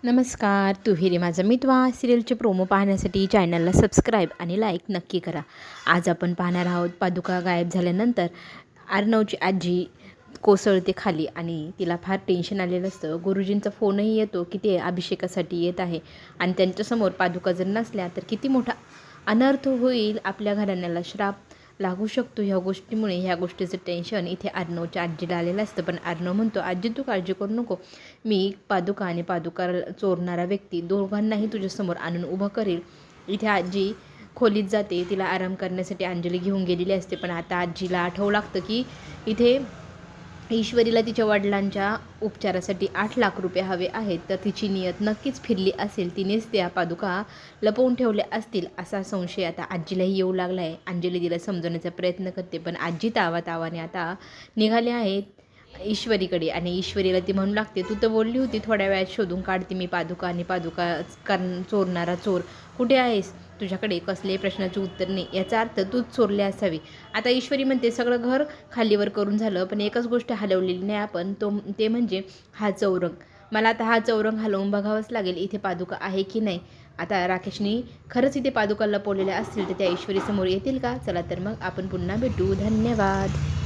नमस्कार, तुहेरी माझा मितवा सिरियलचे प्रोमो पाहण्यासाठी चॅनलला सबस्क्राईब आणि लाईक नक्की करा. आज आपण पाहणार आहोत पादुका गायब झाल्यानंतर अर्णवची आजी कोसळते खाली आणि तिला फार टेन्शन आलेलं असतं. गुरुजींचा फोनही येतो की ते अभिषेकासाठी येत आहे आणि त्यांच्यासमोर पादुका जर नसल्या तर किती मोठा अनर्थ होईल, आपल्या घराण्याला श्राप लागू शकतो ह्या गोष्टीमुळे. ह्या गोष्टीचं टेन्शन इथे अर्णवच्या आजीला आलेलं असतं. पण अर्णव म्हणतो, आजी तू काळजी करू नको, मी पादुका आणि पादुका चोरणारा व्यक्ती दोघांनाही तुझ्यासमोर आणून उभं करेल. इथे आजी खोलीत जाते, तिला आराम करण्यासाठी अंजली घेऊन गेलेली असते. पण आता आजीला आठवू लागतं की इथे ईश्वरीला तिच्या वडिलांच्या उपचारासाठी 8 लाख रुपये हवे आहेत. तर तिची नियत नक्कीच फिरली असेल, तिनेच त्या पादुका लपवून ठेवल्या असतील असा संशय आता आजीलाही येऊ लागला आहे. अंजली तिला समजवण्याचा प्रयत्न करते, पण आजी तावातावाने आता निघाले आहेत ईश्वरीकडे आणि ईश्वरीला ती म्हणू लागते, तू तर बोलली होती थोड्या वेळात शोधून काढते मी पादुका आणि पादुका चोरणारा चोर कुठे आहेस, तुझ्याकडे कसल्याही प्रश्नाचे उत्तर नाही, याचा अर्थ तूच चोरले असावी. आता ईश्वरी म्हणते, सगळं घर खालीवर करून झालं पण एकच गोष्ट हलवलेली नाही आपण, ते म्हणजे हा चौरंग. मला आता हा चौरंग हलवून बघावंच लागेल इथे पादुका आहे की नाही. आता राकेशनी खरंच इथे पादुका लपवलेल्या असतील तर त्या ईश्वरी समोर येतील का? चला तर मग आपण पुन्हा भेटू. धन्यवाद.